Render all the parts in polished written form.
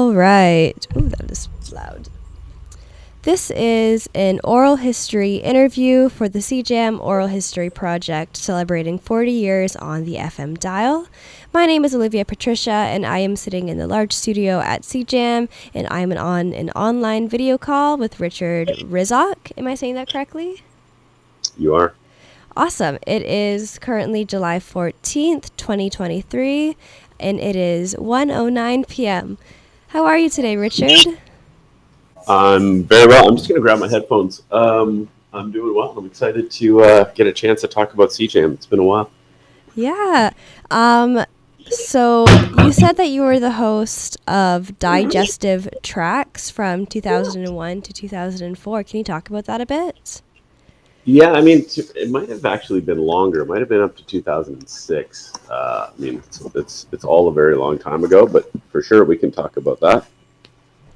All right. Ooh, that is loud. This is an oral history interview for the CJAM Oral History Project, celebrating 40 years on the FM dial. My name is Olivia Patricia, and I am sitting in the large studio at CJAM, and I'm on an online video call with Richard Rizok. Am I saying that correctly? You are. Awesome. It is currently July 14th, 2023, and it is 1:09 p.m. How are you today, Richard? I'm very well. I'm just going to grab my headphones. I'm doing well. I'm excited to get a chance to talk about CJAM. It's been a while. Yeah. So you said that you were the host of Digestive Tracks from 2001 to 2004. Can you talk about that a bit? Yeah, I mean, it might have actually been longer. It might have been up to 2006. I mean, it's all a very long time ago, but for sure we can talk about that.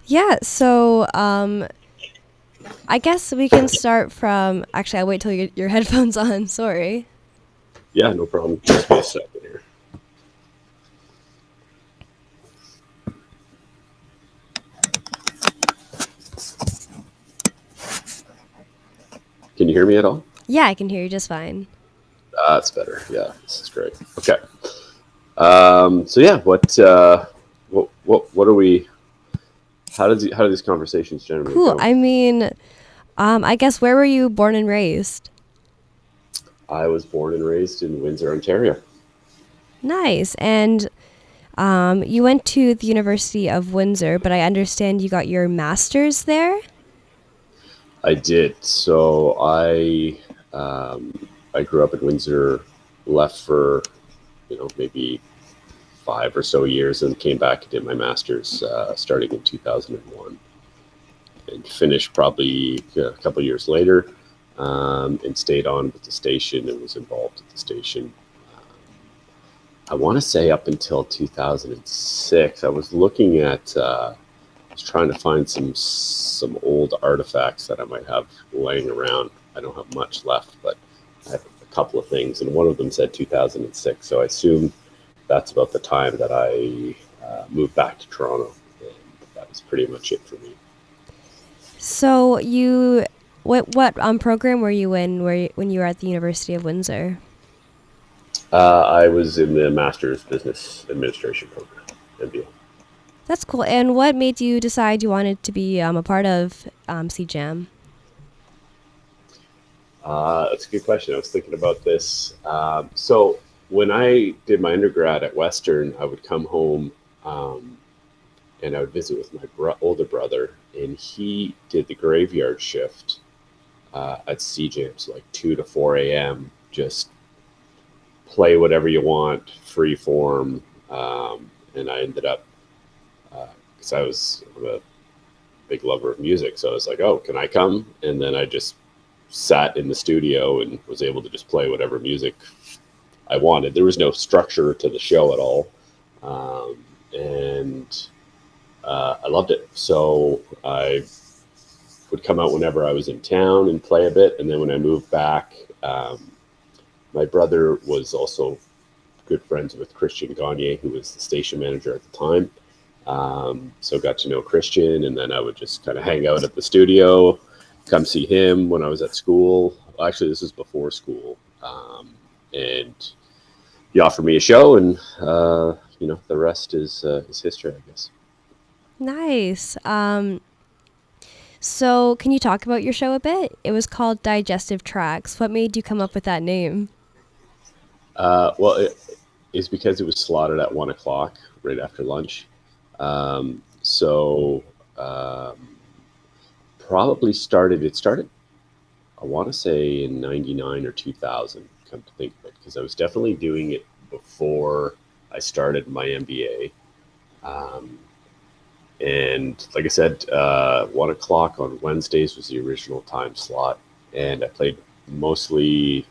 Yeah. So I guess we can start from. Actually, I'll wait till you get your headphones on. Sorry. Yeah, no problem. Just be a second here. Can you hear me at all? Yeah, I can hear you just fine. That's better. Yeah, this is great. Okay. So yeah, what are we? How do these conversations generally Cool. go? I mean, I guess where were you born and raised? I was born and raised in Windsor, Ontario. Nice. And you went to the University of Windsor, but I understand you got your master's there? I did. I grew up in Windsor, left for maybe 5 or so years, and came back and did my master's starting in 2001, and finished probably a couple of years later, and stayed on with the station and was involved at the station. I want to say up until 2006. I was looking at. I was trying to find some old artifacts that I might have laying around. I don't have much left, but I have a couple of things, and one of them said 2006. So I assume that's about the time that I moved back to Toronto, and that was pretty much it for me. So what program were you in when you were at the University of Windsor? I was in the Master's Business Administration program, MBA. That's cool. And what made you decide you wanted to be a part of CJAM? That's a good question. I was thinking about this. So when I did my undergrad at Western, I would come home and I would visit with my older brother, and he did the graveyard shift at CJAM, so like 2 to 4 a.m., just play whatever you want, free form. And I ended up, because I'm a big lover of music, so I was like, oh, can I come? And then I just sat in the studio and was able to just play whatever music I wanted. There was no structure to the show at all. And I loved it. So I would come out whenever I was in town and play a bit. And then when I moved back, my brother was also good friends with Christian Gagne, who was the station manager at the time. So got to know Christian, and then I would just kind of hang out at the studio, come see him when I was at school. Actually, this is before school. And he offered me a show, and the rest is history, I guess. Nice. So can you talk about your show a bit? It was called Digestive Tracks. What made you come up with that name? Well, it's because it was slotted at 1 o'clock right after lunch. So probably it started, I want to say in 99 or 2000, come to think of it, because I was definitely doing it before I started my MBA. And like I said, 1 o'clock on Wednesdays was the original time slot. And I played mostly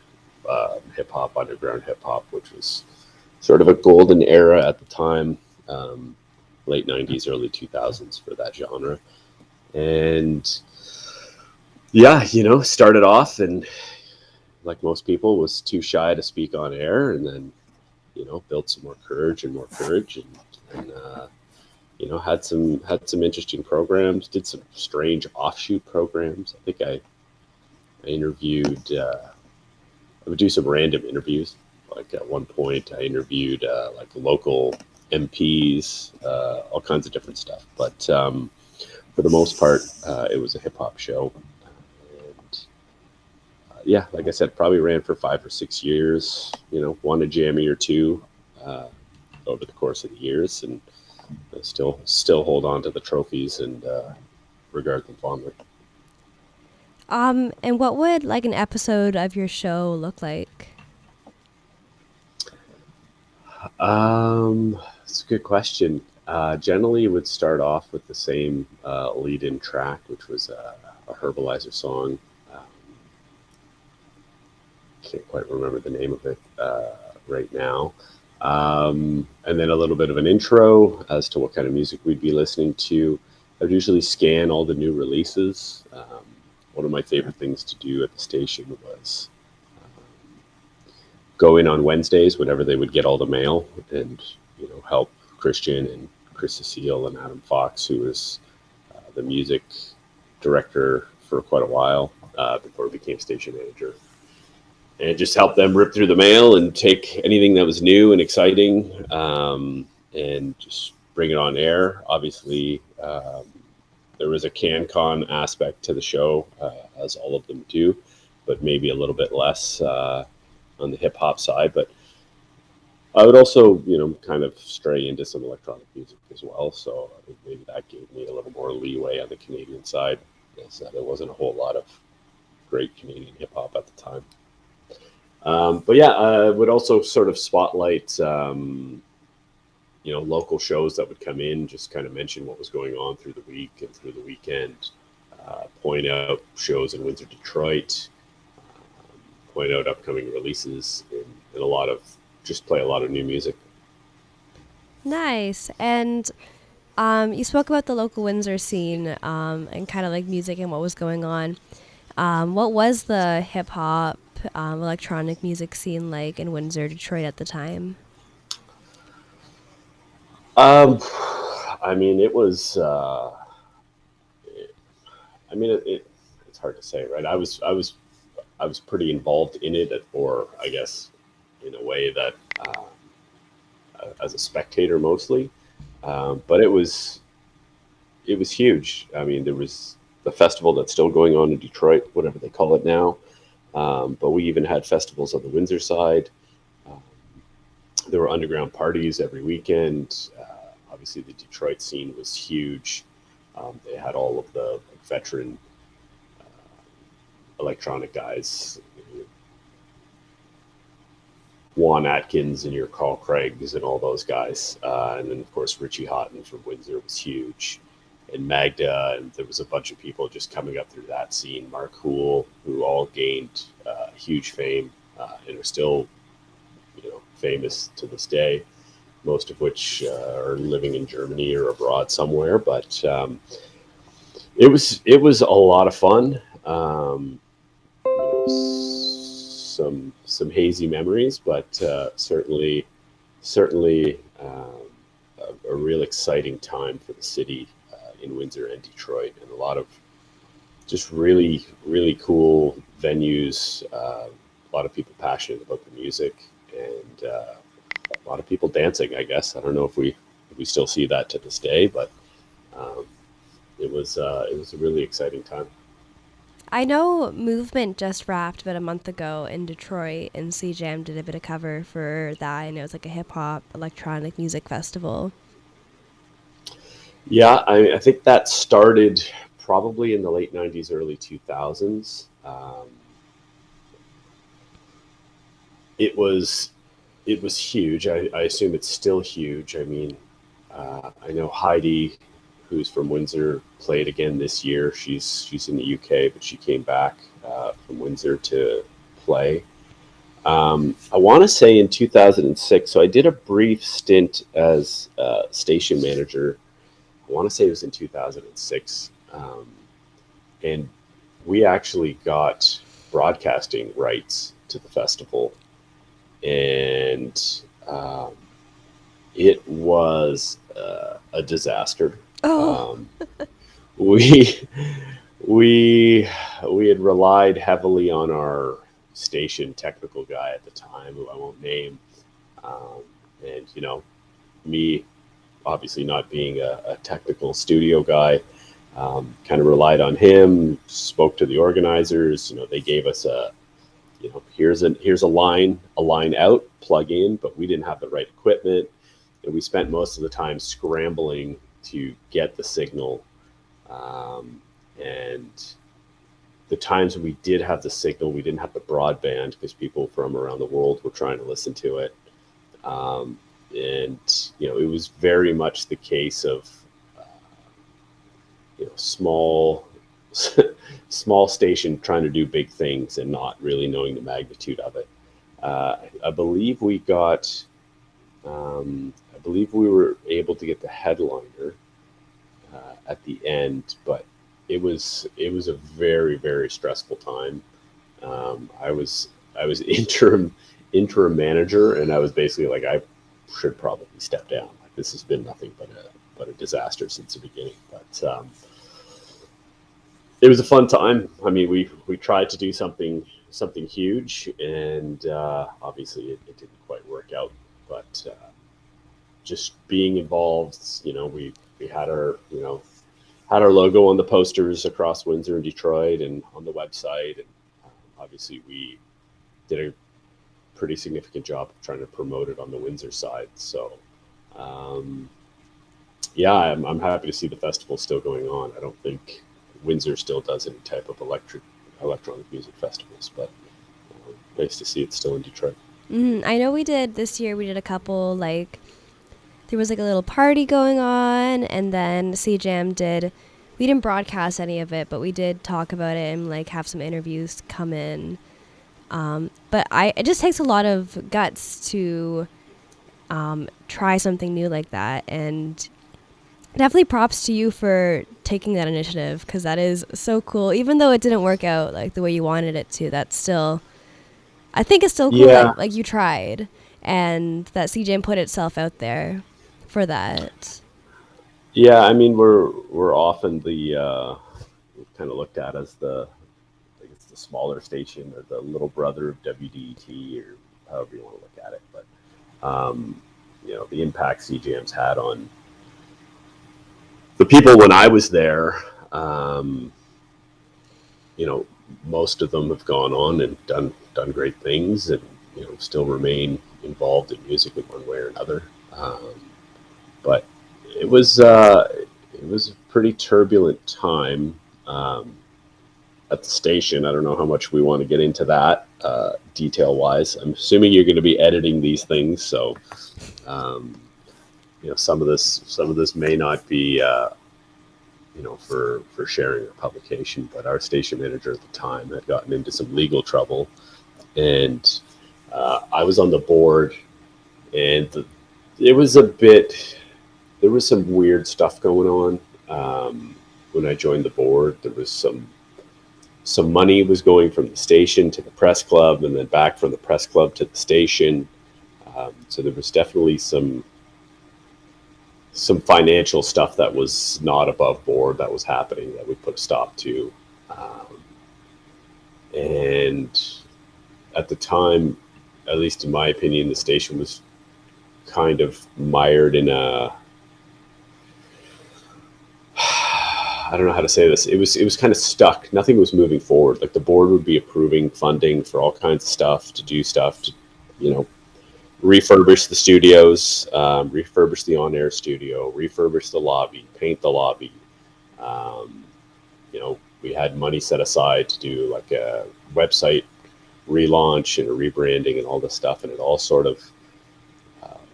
hip hop, underground hip hop, which was sort of a golden era at the time, late 90s, early 2000s for that genre. And yeah, started off, and like most people, was too shy to speak on air, and then built some more courage and more courage, and had some interesting programs. Did some strange offshoot programs. I interviewed. I would do some random interviews. Like at one point, I interviewed like local MPs, all kinds of different stuff. But for the most part, it was a hip hop show. And yeah, like I said, probably ran for 5 or 6 years. Won a Jammy or two uh, over the course of the years, and I still hold on to the trophies and regard them fondly. And what would like an episode of your show look like? It's a good question. Generally, it would start off with the same lead-in track, which was a Herbalizer song. Um, can't quite remember the name of it right now. And then a little bit of an intro as to what kind of music we'd be listening to. I'd usually scan all the new releases. One of my favorite things to do at the station was go in on Wednesdays whenever they would get all the mail and help Christian and Chris Cecile and Adam Fox, who was the music director for quite a while before he became station manager, and just help them rip through the mail and take anything that was new and exciting, and just bring it on air. Obviously, there was a CanCon aspect to the show, as all of them do, but maybe a little bit less on the hip hop side. But I would also, kind of stray into some electronic music as well. So I think maybe that gave me a little more leeway on the Canadian side. Is that there wasn't a whole lot of great Canadian hip hop at the time. But yeah, I would also sort of spotlight, local shows that would come in, just kind of mention what was going on through the week and through the weekend, point out shows in Windsor, Detroit, point out upcoming releases, and just play a lot of new music. Nice. And you spoke about the local Windsor scene and kind of like music and what was going on. What was the hip hop, electronic music scene like in Windsor, Detroit at the time? Um, I mean, it was. I mean, it's hard to say, right? I was pretty involved in it, or I guess in a way that as a spectator mostly. But it was huge. I mean, there was the festival that's still going on in Detroit, whatever they call it now. But we even had festivals on the Windsor side. Um, there were underground parties every weekend. Obviously, the Detroit scene was huge. They had all of the veteran electronic guys, Juan Atkins and your Carl Craigs and all those guys. And then, of course, Richie Houghton from Windsor was huge. And Magda, and there was a bunch of people just coming up through that scene. Mark Hool, who all gained huge fame and are still, famous to this day. Most of which are living in Germany or abroad somewhere. But it was a lot of fun. Some hazy memories, but certainly a real exciting time for the city in Windsor and Detroit, and a lot of just really really cool venues. A lot of people passionate about the music, and a lot of people dancing. I guess I don't know if we still see that to this day, but um, it was a really exciting time. I know Movement just wrapped about a month ago in Detroit, and CJAM did a bit of cover for that. I know it's like a hip hop electronic music festival. Yeah, I think that started probably in the late '90s, early 2000s. It was huge. I assume it's still huge. I mean, I know Heidi, who's from Windsor, played again this year. She's in the UK, but she came back from Windsor to play. I want to say in 2006. So I did a brief stint as station manager. I want to say it was in 2006, and we actually got broadcasting rights to the festival, and um, it was a disaster. Oh. Um, we we we had relied heavily on our station technical guy at the time, who I won't name, um, and me obviously not being a technical studio guy, kind of relied on him. Spoke to the organizers. They gave us here's a line out, plug in, but we didn't have the right equipment, and we spent most of the time scrambling to get the signal. Um, and the times when we did have the signal, we didn't have the broadband because people from around the world were trying to listen to it. Um, and it was very much the case of uh, small small station trying to do big things and not really knowing the magnitude of it. I believe I believe we were able to get the headliner at the end, but it was a very very stressful time. I was interim manager, and I was basically like, I should probably step down. Like, this has been nothing but a disaster since the beginning. But it was a fun time. I mean, we tried to do something huge, and obviously it didn't quite work out. But just being involved, we had our logo on the posters across Windsor and Detroit and on the website, and obviously we did a pretty significant job of trying to promote it on the Windsor side. So, um, yeah, I'm happy to see the festival still going on. I don't think Windsor still does any type of electronic music festivals, but nice to see it still in Detroit. I know we did this year. We did a couple, like, there was like a little party going on, and then CJAM did. We didn't broadcast any of it, but we did talk about it and like have some interviews come in. But it just takes a lot of guts to try something new like that, and definitely props to you for taking that initiative, because that is so cool. Even though it didn't work out like the way you wanted it to, that's still, I think it's still cool Yeah, that like you tried and that CJ put itself out there for that. yeah. I mean, we're often the kind of looked at as I guess the smaller station or the little brother of WDET, or however you want to look at it. But the impact CJM's had on the people when I was there, um, you know, most of them have gone on and done great things, and still remain involved in music in one way or another. But it was it was a pretty turbulent time at the station. I don't know how much we want to get into that detail wise. I'm assuming you're going to be editing these things, so um, some of this may not be for sharing or publication. But our station manager at the time had gotten into some legal trouble, and I was on the board, and it was a bit. There was some weird stuff going on when I joined the board. There was some money was going from the station to the press club, and then back from the press club to the station. So there was definitely some financial stuff that was not above board that was happening that we put a stop to. Um, and at the time, at least in my opinion, the station was kind of mired in a, I don't know how to say this. It was kind of stuck. Nothing was moving forward. Like, the board would be approving funding for all kinds of stuff to do stuff to, you know, refurbish the studios, refurbish the on-air studio, refurbish the lobby, paint the lobby. Um, we had money set aside to do like a website relaunch and a rebranding and all this stuff, and it all sort of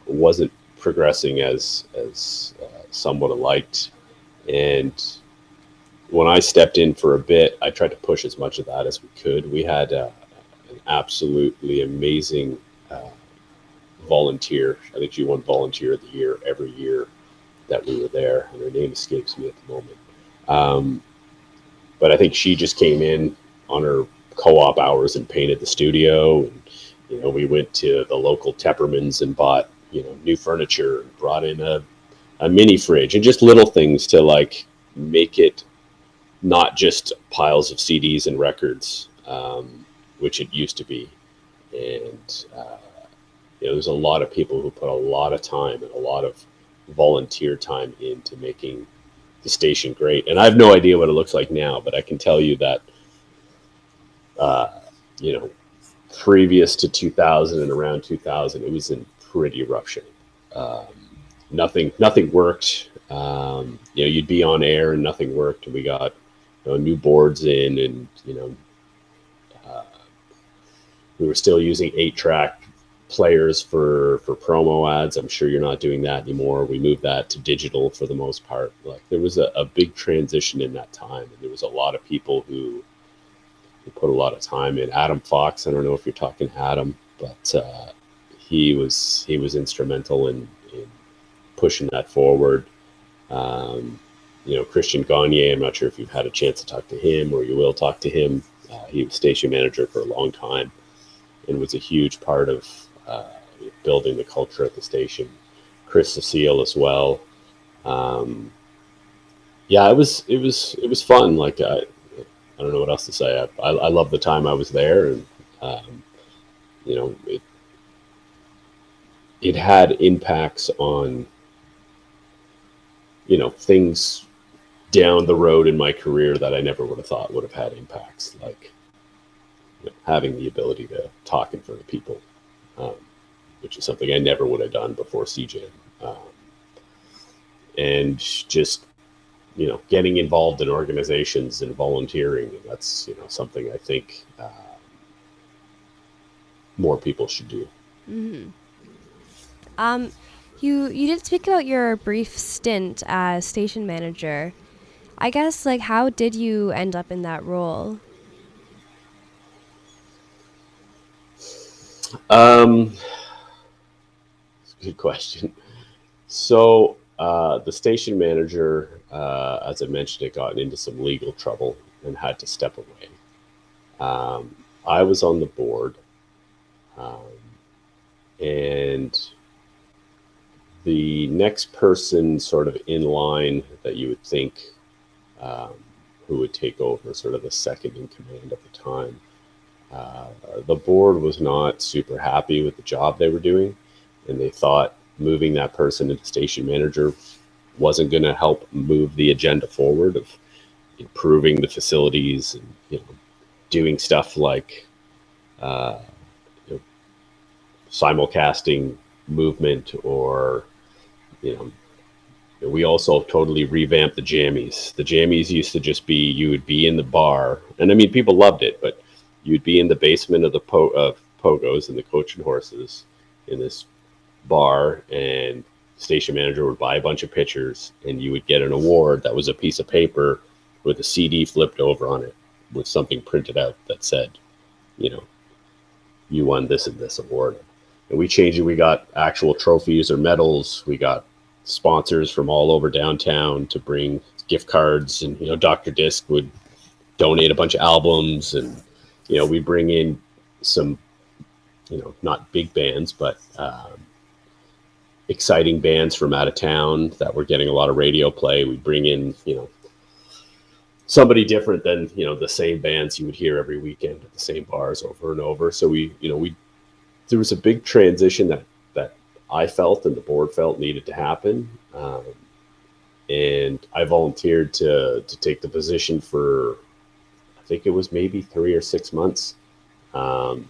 wasn't progressing as some would have liked. And when I stepped in for a bit, I tried to push as much of that as we could. We had an absolutely amazing uh, volunteer. I think she won Volunteer of the Year every year that we were there, and her name escapes me at the moment. Um, but I think she just came in on her co-op hours and painted the studio. And we went to the local Teppermans and bought new furniture, and brought in a a mini fridge, and just little things to like make it not just piles of CDs and records, which it used to be. And there's a lot of people who put a lot of time and a lot of volunteer time into making the station great. And I have no idea what it looks like now, but I can tell you that, uh, you know, previous to 2000 and around 2000, it was in pretty rough shape. Um, nothing worked. You'd be on air and nothing worked. We got new boards in, and uh, we were still using 8-track players for promo ads. I'm sure you're not doing that anymore. We moved that to digital for the most part. Like there was a big transition in that time, and there was a lot of people who put a lot of time in. Adam Fox, I don't know if you're talking Adam, but he was instrumental in pushing that forward. Um, Christian Gagne, I'm not sure if you've had a chance to talk to him or you will talk to him. He was station manager for a long time and was a huge part of building the culture at the station. Chris Cecile as well. Um, yeah, it was fun. Like I don't know what else to say. I love the time I was there, and um, it had impacts on things down the road in my career that I never would have thought would have had impacts, like having the ability to talk in front of people, um, which is something I never would have done before CJAM, and just getting involved in organizations and volunteering. That's something I think more people should do. Mm-hmm. You did speak about your brief stint as station manager. I guess, like, how did you end up in that role? Um, Good question. So the station manager, as I mentioned, it got into some legal trouble and had to step away. I was on the board, um, and the next person sort of in line that you would think um, who would take over, sort of the second in command at the time. Uh, the board was not super happy with the job they were doing, and they thought moving that person into station manager wasn't going to help move the agenda forward of improving the facilities and doing stuff like uh, you know, simulcasting movement, or you know we also totally revamped the jammies. The jammies used to just be, you would be in the bar, and I mean people loved it, but you'd be in the basement of the Pogos and the Coach and Horses in this bar, and station manager would buy a bunch of pictures, and you would get an award that was a piece of paper with a CD flipped over on it with something printed out that said, you know, you won this and this award. And we changed it. We got actual trophies or medals. We got sponsors from all over downtown to bring gift cards, and Dr. Disc would donate a bunch of albums, and we bring in some not big bands, but exciting bands from out of town that were getting a lot of radio play. We bring in somebody different than the same bands you would hear every weekend at the same bars over and over. So we there was a big transition that I felt and the board felt needed to happen, and I volunteered to take the position for, I think it was maybe 3 or 6 months, and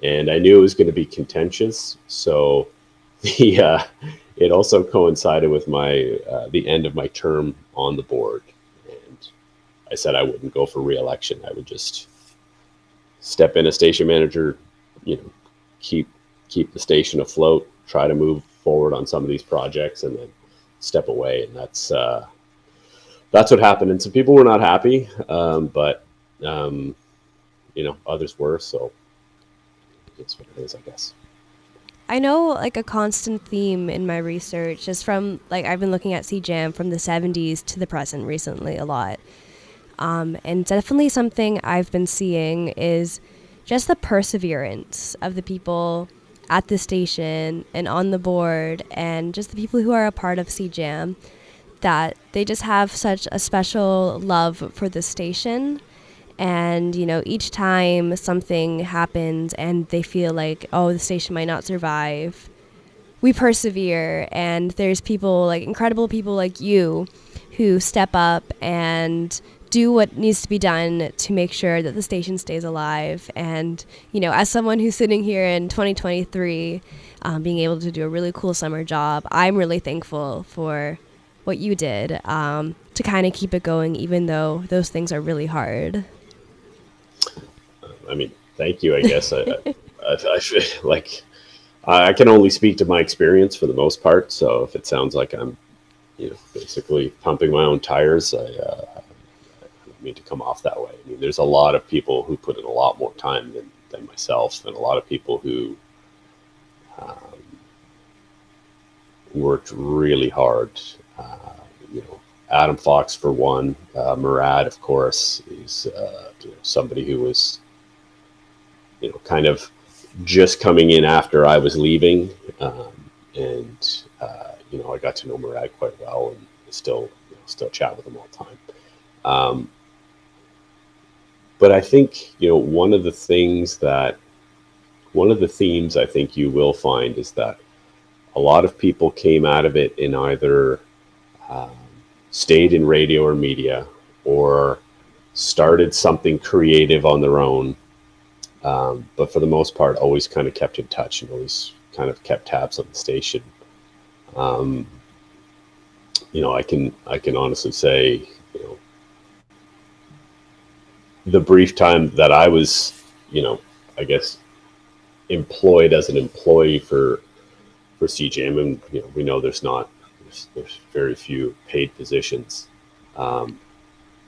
I knew it was going to be contentious. So the it also coincided with my the end of my term on the board, and I said I wouldn't go for re-election. I would just step in as station manager, keep the station afloat, try to move forward on some of these projects, and then step away. And that's what happened. And some people were not happy, but others were. So it's what it is, I guess. I know, like, a constant theme in my research is from, like, I've been looking at CJAM from the 70s to the present recently a lot. And definitely something I've been seeing is just the perseverance of the people at the station and on the board, and just the people who are a part of CJAM, that they just have such a special love for the station. And, each time something happens and they feel like, oh, the station might not survive, we persevere. And there's people, like incredible people like you, who step up and do what needs to be done to make sure that the station stays alive. And, as someone who's sitting here in 2023, being able to do a really cool summer job, I'm really thankful for what you did, to kind of keep it going, even though those things are really hard. I mean, thank you. I guess I feel like I can only speak to my experience for the most part. So if it sounds like I'm, basically pumping my own tires, I don't mean to come off that way. I mean, there's a lot of people who put in a lot more time than myself, and a lot of people who worked really hard. Adam Fox, for one. Murad, of course, is somebody who was, kind of just coming in after I was leaving, and I got to know Murad quite well, and still chat with him all the time. But I think one of the themes I think you will find is that a lot of people came out of it in either stayed in radio or media, or started something creative on their own. But for the most part, always kind of kept in touch and always kind of kept tabs on the station. I can honestly say, the brief time that I was, I guess, employed as an employee for CJAM, and we know there's very few paid positions.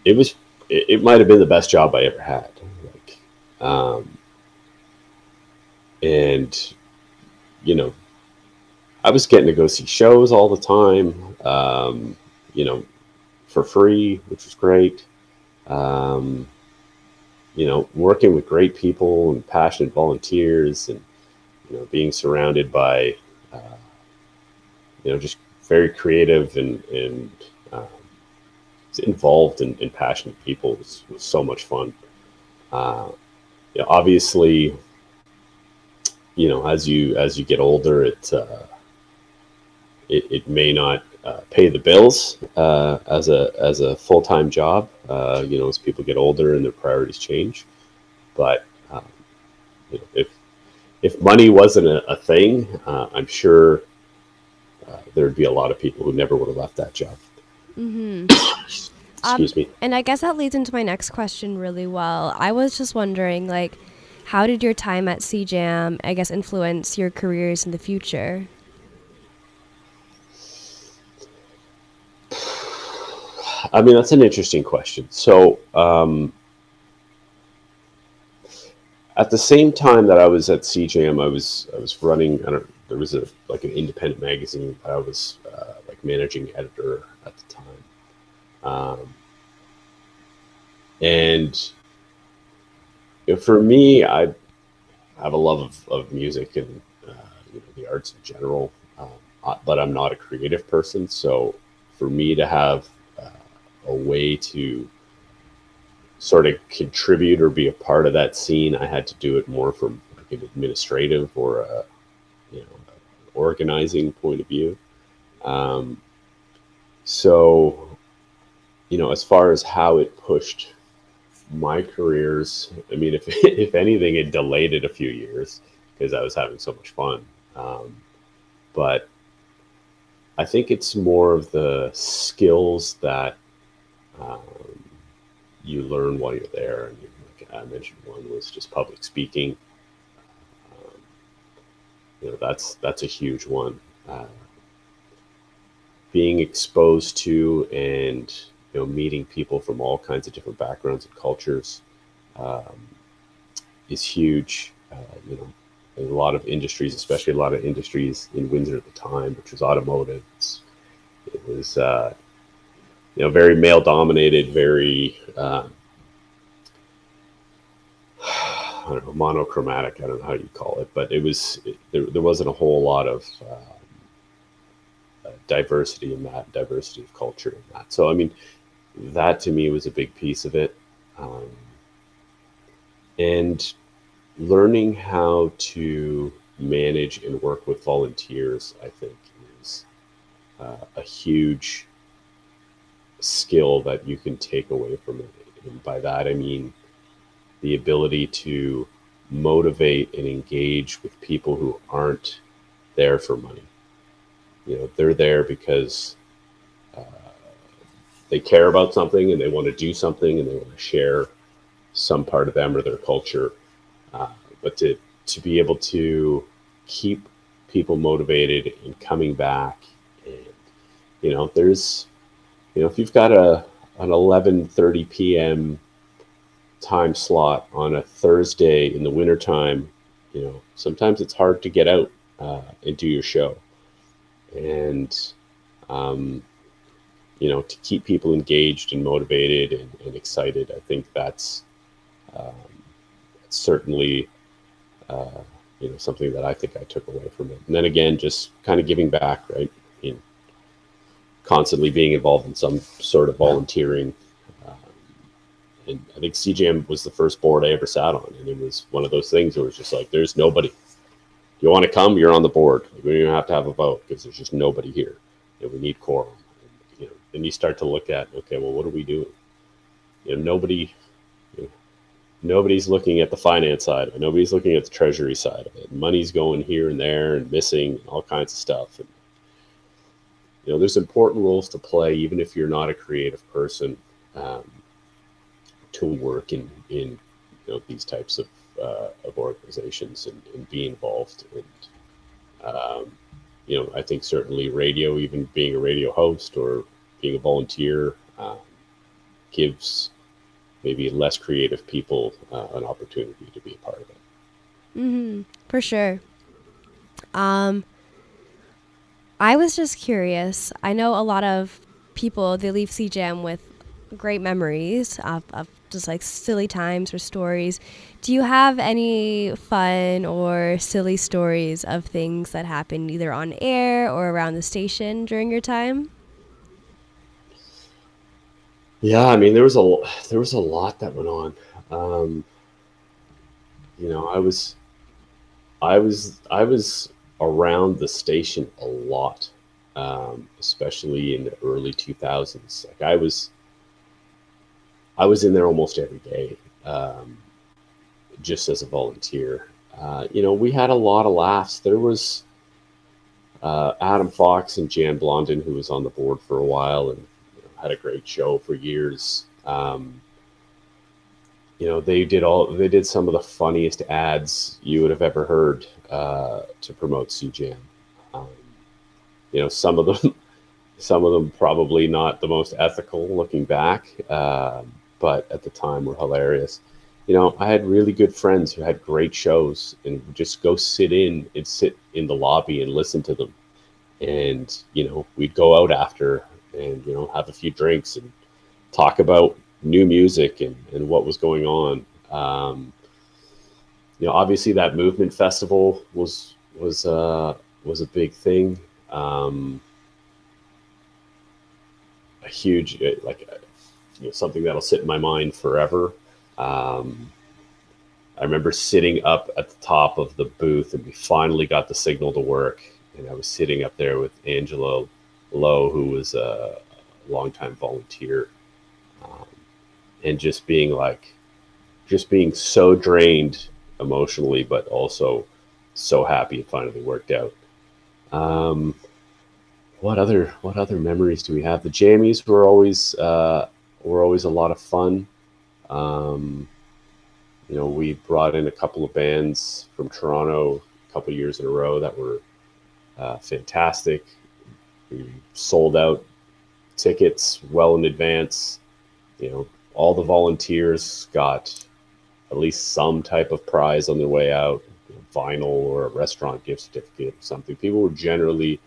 It might have been the best job I ever had. And I was getting to go see shows all the time, for free, which was great. Working with great people and passionate volunteers, and being surrounded by just very creative and involved and passionate people was so much fun. Obviously, as you get older, it may not pay the bills as a full-time job. As people get older and their priorities change. But if money wasn't a thing, I'm sure there'd be a lot of people who never would have left that job. Mm-hmm. Excuse me. And I guess that leads into my next question really well. I was just wondering, how did your time at CJAM, I guess, influence your careers in the future? I mean, that's an interesting question. So, at the same time that I was at CJAM, I was running. There was an independent magazine that I was managing editor at the time, and for me, I have a love of music and the arts in general, but I'm not a creative person. So, for me to have a way to sort of contribute or be a part of that scene, I had to do it more from an administrative or a organizing point of view. So, as far as how it pushed my careers, I mean, if anything, it delayed it a few years because I was having so much fun. But I think it's more of the skills that you learn while you're there. And like I mentioned, one was just public speaking. That's a huge one. Being exposed to and meeting people from all kinds of different backgrounds and cultures is huge. In a lot of industries, especially a lot of industries in Windsor at the time, which was automotive. It was very male dominated, very don't know, monochromatic. I don't know how you call it, but there wasn't a whole lot of diversity in that, diversity of culture in that. So I mean, that to me was a big piece of it, um, and learning how to manage and work with volunteers, I think, is a huge skill that you can take away from it. And by that, I mean the ability to motivate and engage with people who aren't there for money. They're there because they care about something and they want to do something and they want to share some part of them or their culture. Uh, but to be able to keep people motivated and coming back, and there's if you've got an 11:30 p.m. time slot on a Thursday in the wintertime, sometimes it's hard to get out and do your show. And um, to keep people engaged and motivated and excited, I think that's um, certainly uh, something that I think I took away from it. And then again, just kind of giving back, right? I mean, constantly being involved in some sort of volunteering. Um, and I think CJAM was the first board I ever sat on, and it was one of those things where it was just like, there's nobody. If you want to come, you're on the board. Like, we don't have to have a vote because there's just nobody here, and we need quorum. And, then you start to look at, okay, well, what are we doing? Nobody. Nobody's looking at the finance side of it. Nobody's looking at the treasury side of it. Money's going here and there and missing and all kinds of stuff. And there's important roles to play, even if you're not a creative person, um, to work in these types of organizations and be involved. And I think certainly radio, even being a radio host or being a volunteer, gives maybe less creative people an opportunity to be a part of it. For sure. I was just curious. I know a lot of people, they leave CJAM with great memories of just like silly times or stories. Do you have any fun or silly stories of things that happened either on air or around the station during your time? Yeah, I mean, there was a lot that went on. Um, I was around the station a lot, especially in the early 2000s. Like I was in there almost every day, just as a volunteer. We had a lot of laughs. There was Adam Fox and Jan Blondin, who was on the board for a while and had a great show for years. They did some of the funniest ads you would have ever heard to promote CJAM. Um, some of them, some of them probably not the most ethical looking back, but at the time were hilarious. I had really good friends who had great shows and would just go sit in the lobby and listen to them. And we'd go out after and have a few drinks and talk about new music and what was going on. Obviously that movement festival was a big thing. A huge something that'll sit in my mind forever. Um, I remember sitting up at the top of the booth, and we finally got the signal to work. And I was sitting up there with Angela Lowe, who was a longtime volunteer, um, and just being so drained emotionally, but also so happy it finally worked out. Um, what other memories do we have? The jammies were always a lot of fun. Um, we brought in a couple of bands from Toronto a couple of years in a row that were fantastic. We sold out tickets well in advance. All the volunteers got at least some type of prize on their way out, vinyl or a restaurant gift certificate or something. People were generally,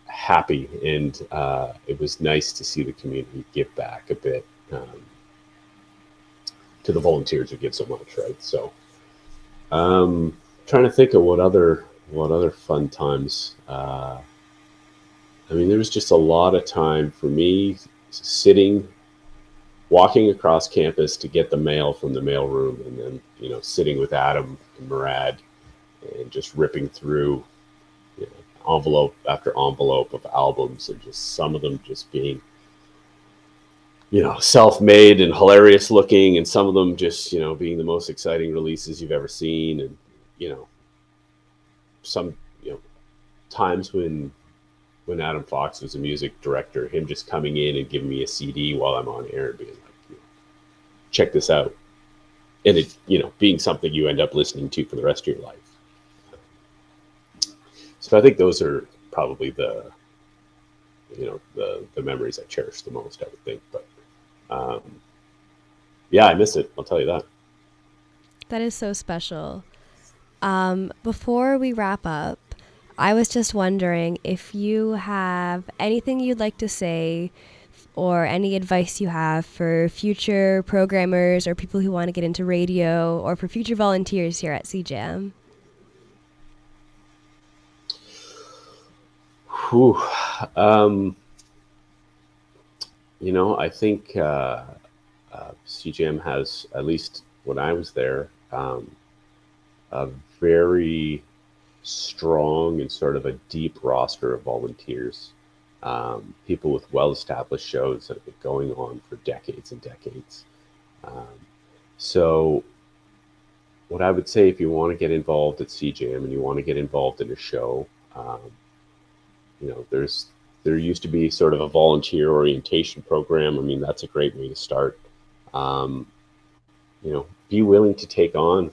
happy, and it was nice to see the community give back a bit. to the volunteers who give so much, right? So, trying to think of what other fun times. I mean, there was just a lot of time for me sitting, walking across campus to get the mail from the mail room, and then sitting with Adam and Murad and just ripping through envelope after envelope of albums, and just some of them just being self-made and hilarious looking, and some of them just being the most exciting releases you've ever seen. And you know some times when Adam Fox was a music director, him just coming in and giving me a CD while I'm on air and being like, check this out, and it being something you end up listening to for the rest of your life. So I think those are probably the memories I cherish the most, I would think. But um, yeah, I miss it, I'll tell you that. That is so special. Before we wrap up, I was just wondering if you have anything you'd like to say or any advice you have for future programmers or people who want to get into radio, or for future volunteers here at CJAM. Whew. Um, I think CJAM has, at least when I was there, a very strong and sort of a deep roster of volunteers, people with well-established shows that have been going on for decades and decades. Um, so, what I would say, if you want to get involved at CJAM and you want to get involved in a show, um, there used to be sort of a volunteer orientation program. I mean, that's a great way to start. Um, be willing to take on,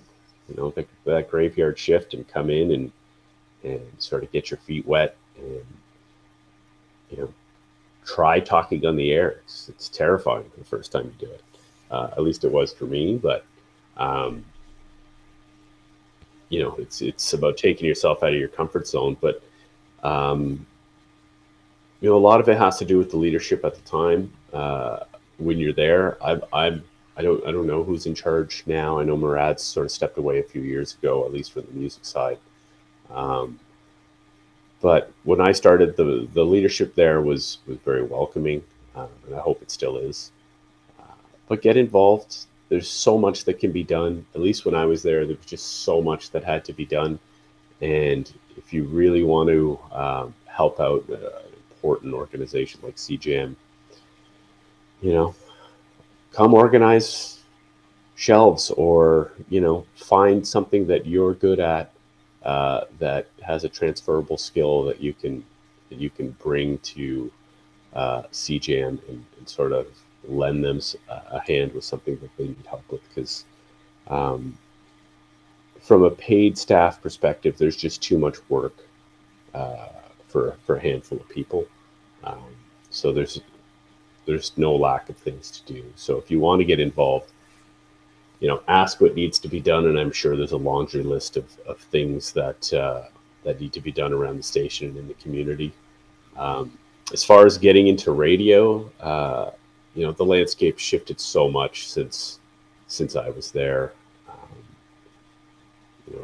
that graveyard shift and come in and sort of get your feet wet, and you know try talking on the air. It's terrifying the first time you do it. At least it was for me. But um, it's about taking yourself out of your comfort zone. But um, a lot of it has to do with the leadership at the time. When you're there, I don't know who's in charge now. I know Murad's sort of stepped away a few years ago, at least for the music side. Um, but when I started, the leadership there was very welcoming, and I hope it still is. But get involved. There's so much that can be done. At least when I was there was just so much that had to be done. And if you really want to help out an important organization like CJAM, you know, come organize shelves, or find something that you're good at, that has a transferable skill that you can bring to CJAM, and sort of lend them a hand with something that they need help with. Because from a paid staff perspective, there's just too much work uh, for a handful of people. Um, so there's no lack of things to do. So if you want to get involved, ask what needs to be done, and I'm sure there's a laundry list of things that need to be done around the station and in the community. As far as getting into radio, the landscape shifted so much since I was there.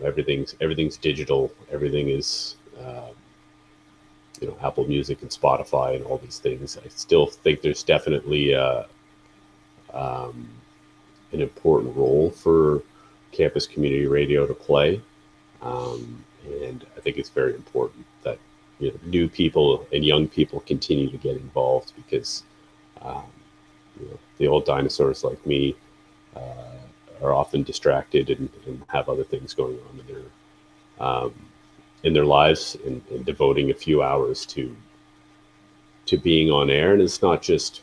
Everything's digital. Everything is Apple Music and Spotify and all these things. I still think there's definitely um, an important role for campus community radio to play. And I think it's very important that new people and young people continue to get involved, because um, the old dinosaurs like me are often distracted and have other things going on um, in their lives, and devoting a few hours to being on air. And it's not just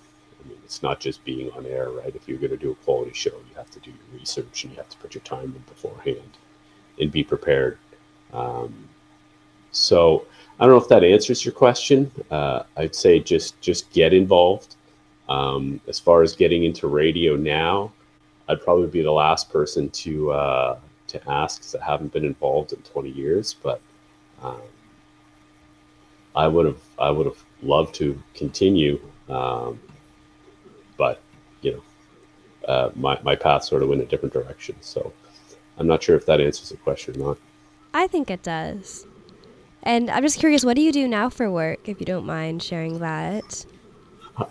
being on air, right? If you're going to do a quality show, you have to do your research, and you have to put your time in beforehand and be prepared. Um, so I don't know if that answers your question. I'd say just get involved. As far as getting into radio now, I'd probably be the last person to ask, because I haven't been involved in 20 years. But um, I would have loved to continue, but you know my path sort of went a different direction. So I'm not sure if that answers the question or not. I think it does. And I'm just curious, what do you do now for work, if you don't mind sharing that?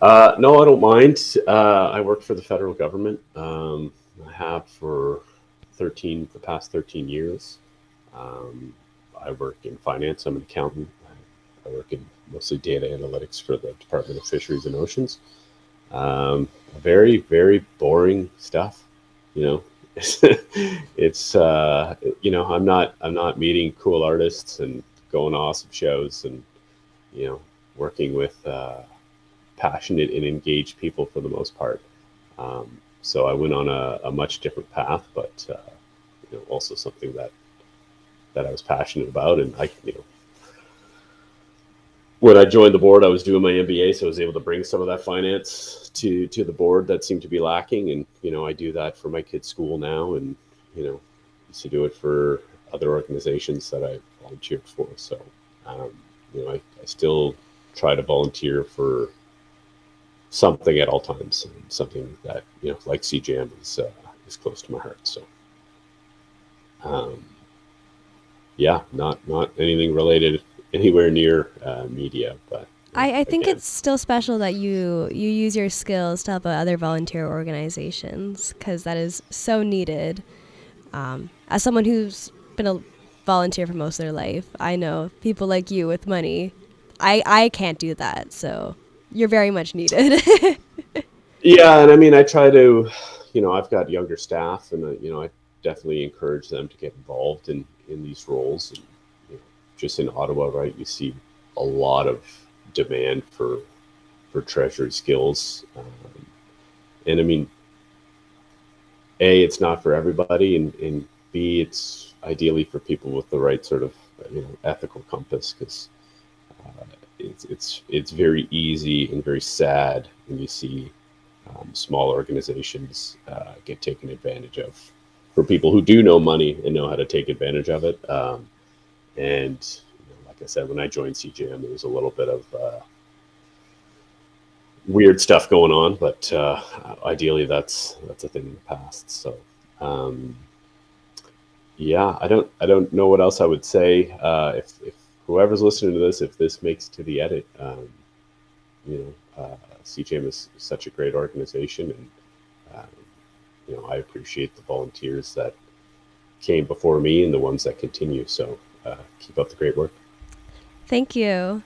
No, I don't mind. I work for the federal government. I have for the past 13 years. Um, I work in finance. I'm an accountant. I work in mostly data analytics for the Department of Fisheries and Oceans. Very, very boring stuff. You know, it's I'm not meeting cool artists and going to awesome shows and you know working with passionate and engaged people for the most part. So I went on a much different path, but also something that I was passionate about, and I when I joined the board, I was doing my MBA, so I was able to bring some of that finance to the board that seemed to be lacking, and I do that for my kids' school now, and used to do it for other organizations that I volunteered for. So um, I still try to volunteer for something at all times, and something that like CJAM is close to my heart. So um, yeah, not anything related anywhere near media, but I think again, it's still special that you use your skills to help out other volunteer organizations, because that is so needed. As someone who's been a volunteer for most of their life, I know people like you with money. I can't do that, so you're very much needed. yeah, and I mean, I try to, I've got younger staff, and I definitely encourage them to get involved in these roles. And just in Ottawa, right, you see a lot of demand for treasury skills, and I mean, A, it's not for everybody, and B, it's ideally for people with the right sort of ethical compass, because it's very easy and very sad when you see small organizations get taken advantage of for people who do know money and know how to take advantage of it. And like I said, when I joined CJM, there was a little bit of weird stuff going on, but ideally, that's a thing in the past. So um, yeah, I don't know what else I would say. If whoever's listening to this, if this makes to the edit, CJM is such a great organization, and um, I appreciate the volunteers that came before me and the ones that continue. So keep up the great work. Thank you.